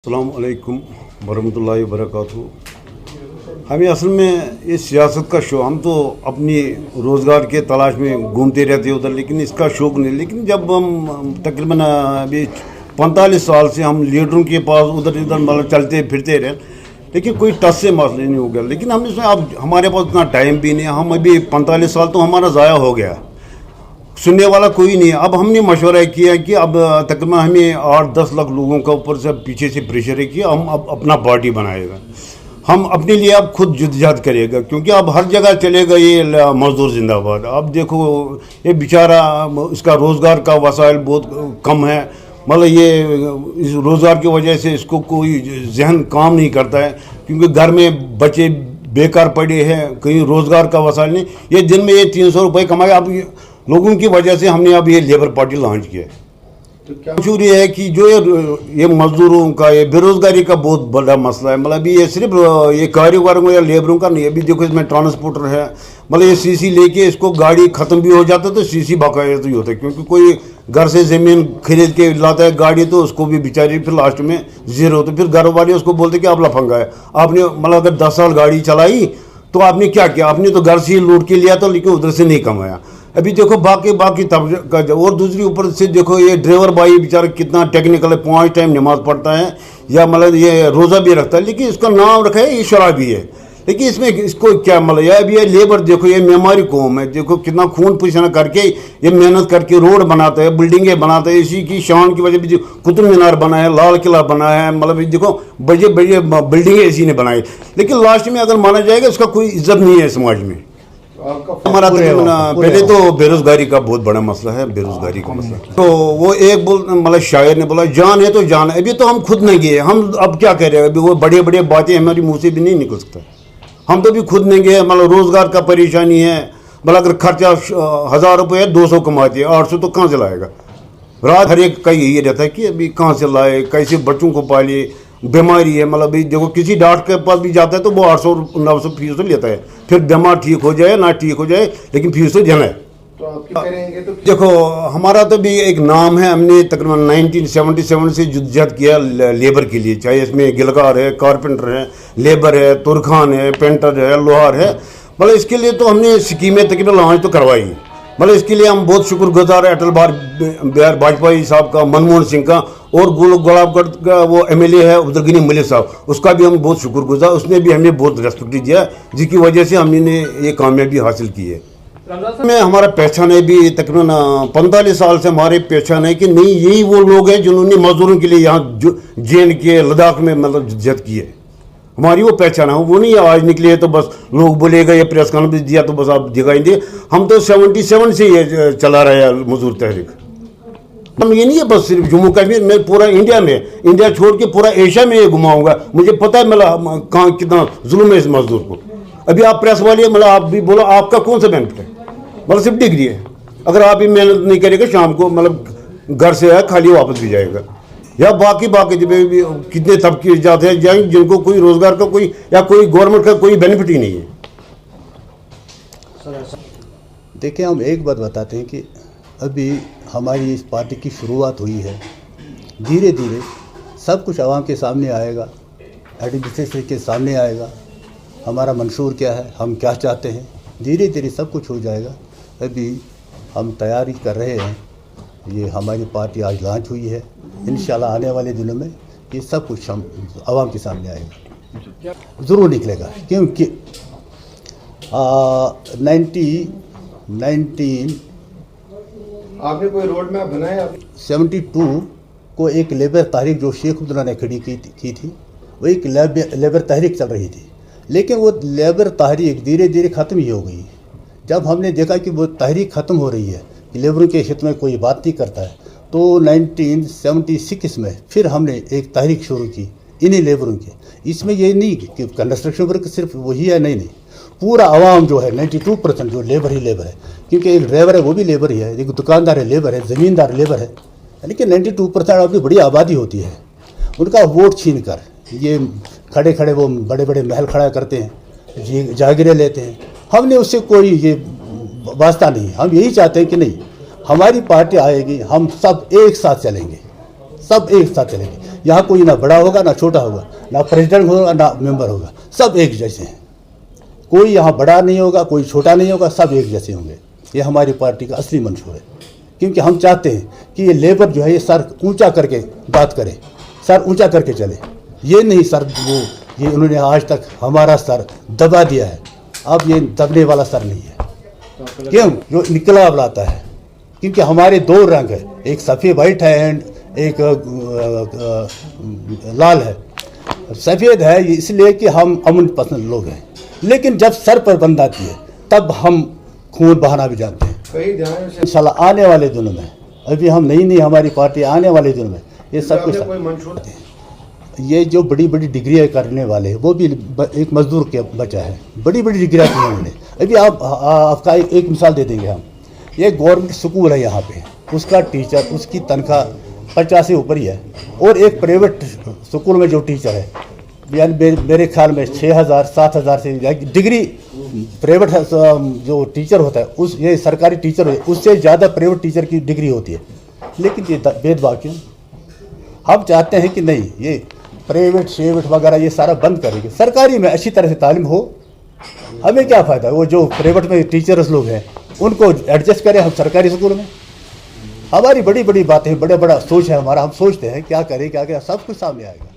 अस्सलाम वालेकुम वरहमतुल्लाहि वबरकातुहू। हमें असल में इस सियासत का शौक, हम तो अपनी रोज़गार के तलाश में घूमते रहते हैं उधर, लेकिन इसका शौक़ नहीं। लेकिन जब हम तकरीबन अभी 45 साल से हम लीडरों के पास उधर इधर मतलब चलते फिरते रहे, लेकिन कोई टच से मसला नहीं हो गया। लेकिन हम इसमें अब हमारे पास इतना टाइम भी नहीं, हम अभी 45 साल तो हमारा ज़ाया हो गया, सुनने वाला कोई नहीं है। अब हमने मशवरा किया कि अब तकरीबन हमें 8-10 लाख लोगों का ऊपर से पीछे से प्रेशर है कि हम अब अपना पार्टी बनाएगा, हम अपने लिए अब खुद जद्दोजहद करेगा, क्योंकि अब हर जगह चलेगा ये मजदूर जिंदाबाद। अब देखो ये बेचारा, इसका रोज़गार का वसाइल बहुत कम है, मतलब ये इस रोज़गार की वजह से इसको कोई जहन काम नहीं करता है, क्योंकि घर में बच्चे बेकार पड़े हैं, कहीं रोज़गार का वसाइल नहीं। ये दिन में ये 300 रुपये कमाए, अब लोगों की वजह से हमने अब ये लेबर पार्टी लॉन्च किया। तो मशहूर ये है कि जो ये मजदूरों का, ये बेरोज़गारी का बहुत बड़ा मसला है। मतलब ये सिर्फ ये कारीगरों या लेबरों का नहीं है। अभी देखो इसमें ट्रांसपोर्टर है, मतलब ये सीसी लेके इसको गाड़ी ख़त्म भी हो जाता है तो सीसी बाकायदा ही होता है, क्योंकि कोई घर से ज़मीन खरीद के लाता है गाड़ी तो उसको भी बेचारी फिर लास्ट में ज़ीरो होता है। फिर घर वाले उसको बोलते कि आप लफंगा है, आपने मतलब अगर 10 साल गाड़ी चलाई तो आपने क्या किया, आपने तो घर से ही लूट के लिया था, लेकिन उधर से नहीं कमाया। अभी देखो बाकी तब का, और दूसरी ऊपर से देखो ये ड्राइवर भाई बेचारा कितना टेक्निकल है, 5 टाइम नमाज पढ़ता है या मतलब ये रोज़ा भी रखता है, लेकिन इसका नाम रखा है ये शराबी है। लेकिन इसमें इसको क्या मतलब है, अभी ये लेबर देखो, ये मेमारी कौम है, देखो कितना खून पसीना करके ये मेहनत करके रोड बनाता है, बिल्डिंगें बनाता है। इसी की शान की वजह भी कुतुब मीनार बना है, लाल किला बना है, मतलब देखो बड़े बड़े बिल्डिंगें इसी ने बनाई, लेकिन लास्ट में अगर माना जाएगा इसका कोई इज्जत नहीं है समाज में। हमारा पहले तो बेरोजगारी का बहुत बड़ा मसला है, बेरोजगारी का मसला। तो वो एक मतलब शायर ने बोला, जान है तो जान है। अभी तो हम खुद नहीं गए, हम अब क्या कह रहे हैं, अभी वो बड़े बड़े बातें हमारी मुंह से भी नहीं निकल सकता। हम तो भी खुद नहीं गए, मतलब रोजगार का परेशानी है, मतलब अगर खर्चा 1000 रुपये 200 कमाते हैं, 800 तो कहाँ से लाएगा। रात हर एक का यही रहता है कि अभी कहाँ से लाए, कैसे बच्चों को पाले, बीमारी है। मतलब देखो किसी डॉक्टर के पास भी जाता है तो वो 800-900 फीस तो लेता है, फिर बीमार ठीक हो जाए ना ठीक हो जाए, लेकिन फीस तो देना है। तो आप करेंगे तो देखो हमारा तो भी एक नाम है, हमने तकरीबन 1977 से जद्दोजहद किया लेबर के लिए, चाहे इसमें गिलकार है, कारपेंटर है, लेबर है, तुरखान है, पेंटर है, लोहार है। मतलब इसके लिए तो हमने स्कीमें तकरीबन लॉन्च तो करवाई। मतलब इसके लिए हम बहुत शुक्रगुजार है अटल बिहारी वाजपेयी साहब का, मनमोहन सिंह का, और गुलाबगढ़ का वो MLA है अब्दुल मलिक साहब, उसका भी हम बहुत शुक्रगुजार, उसने भी हमें बहुत रेस्पेक्ट दिया, जिसकी वजह से हमने ये कामयाबी हासिल की है। में हमारा पहचान है भी तकरीबन 45 साल से हमारे पहचान है कि नहीं यही वो लोग हैं जिन्होंने मजदूरों के लिए यहाँ JNK लद्दाख में मतलब जद्दोजहद की है। हमारी वो पहचान है, वो नहीं आज निकले तो बस लोग बोलेगा ये प्रेस कॉन्फ्रेंस दिया तो बस आप दिखाएंगे। हम तो 77 से ये चला रहे हैं मजदूर तहरीक। हम ये नहीं है बस सिर्फ जम्मू कश्मीर में, पूरा इंडिया में, इंडिया छोड़ के पूरा एशिया में ये घुमाऊंगा। मुझे पता है मतलब कहाँ कितना जुल्म है इस मजदूर को। अभी आप प्रेस वाले मतलब आप भी बोलो, आपका कौन सा बेनिफिट है, मतलब सिर्फ डिग्री है। अगर आप भी मेहनत नहीं करेगा शाम को मतलब घर से है खाली वापस भी जाएगा। या बाकी जब भी कितने तबके जाते हैं जाएंगे जिनको कोई रोजगार का कोई या कोई गवर्नमेंट का कोई बेनिफिट ही नहीं है। देखिए हम एक बात बताते हैं कि अभी हमारी इस पार्टी की शुरुआत हुई है, धीरे धीरे सब कुछ आवाम के सामने आएगा, एडमिनिस्ट्रेशन के सामने आएगा, हमारा मंशूर क्या है, हम क्या चाहते हैं, धीरे धीरे सब कुछ हो जाएगा। अभी हम तैयारी कर रहे हैं, ये हमारी पार्टी आज लॉन्च हुई है, इंशाल्लाह आने वाले दिनों में ये सब कुछ हम आवाम के सामने आएगा, ज़रूर निकलेगा। क्योंकि 19 आपने कोई रोड मैप बनाया? 72 को एक लेबर तहरीक जो शेख अब्दुल्ला ने खड़ी की थी, वो एक लेबर तहरीक चल रही थी, लेकिन वो लेबर तहरीक धीरे धीरे ख़त्म ही हो गई। जब हमने देखा कि वो तहरीक ख़त्म हो रही है, कि लेबरों के हित में कोई बात नहीं करता है, तो 1976 में फिर हमने एक तहरीक शुरू की इन्हीं लेबरों की। इसमें ये नहीं कि कंस्ट्रक्शन वर्क सिर्फ वही है, नहीं, पूरा आवाम जो है 92% जो लेबर ही लेबर है, क्योंकि एक ड्राइवर है वो भी लेबर ही है, एक दुकानदार है लेबर है, ज़मींदार लेबर है, लेकिन 92% अपनी बड़ी आबादी होती है। उनका वोट छीन कर ये खड़े खड़े वो बड़े बड़े महल खड़ा करते हैं, जागीरें लेते हैं। हमने उससे कोई ये वास्ता नहीं, हम यही चाहते हैं कि नहीं हमारी पार्टी आएगी, हम सब एक साथ चलेंगे, सब एक साथ चलेंगे। यहाँ कोई ना बड़ा होगा ना छोटा होगा, ना प्रेसिडेंट होगा ना मेंबर होगा, सब एक जैसे हैं। कोई यहाँ बड़ा नहीं होगा, कोई छोटा नहीं होगा, सब एक जैसे होंगे। ये हमारी पार्टी का असली मंशूर है, क्योंकि हम चाहते हैं कि ये लेबर जो है ये सर ऊंचा करके बात करे, सर ऊंचा करके चले। ये नहीं सर वो ये उन्होंने आज तक हमारा सर दबा दिया है, अब ये दबने वाला सर नहीं है। क्यों? जो इनकलाब लाता है, क्योंकि हमारे दो रंग है, एक सफ़ेद वाइट है एंड एक लाल है। सफ़ेद है इसलिए कि हम अमन पसंद लोग हैं, लेकिन जब सर पर बंद आती है तब हम खून बहाना भी जानते हैं। कई ध्यान से इंशाल्लाह आने वाले दिनों में, अभी हम नहीं हमारी पार्टी आने वाले दिनों में ये सब कुछ, कोई मंशूर ये जो बड़ी बड़ी डिग्रियाँ करने वाले हैं वो भी एक मजदूर के बच्चा है, बड़ी बड़ी डिग्रियाँ की उन्होंने। अभी आपका एक मिसाल दे देंगे हम, ये गवर्नमेंट स्कूल है यहाँ पे, उसका टीचर उसकी तनख्वाह 50 से ऊपर ही है, और एक प्राइवेट स्कूल में जो टीचर है यानी मेरे ख्याल में 6,000 7,000 से डिग्री प्राइवेट जो टीचर होता है उस ये सरकारी टीचर है उससे ज़्यादा प्राइवेट टीचर की डिग्री होती है। लेकिन ये भेदभाव क्यों? हम चाहते हैं कि नहीं, ये प्राइवेट शेवेट वगैरह ये सारा बंद करेंगे, सरकारी में अच्छी तरह से तालीम हो। हमें क्या फ़ायदा, वो जो प्राइवेट में टीचर्स लोग हैं उनको एडजस्ट करें हम सरकारी स्कूल में। हमारी बड़ी बड़ी बातें, बड़ा बड़ा सोच है हमारा, हम सोचते हैं क्या करें क्या सब कुछ सामने आएगा।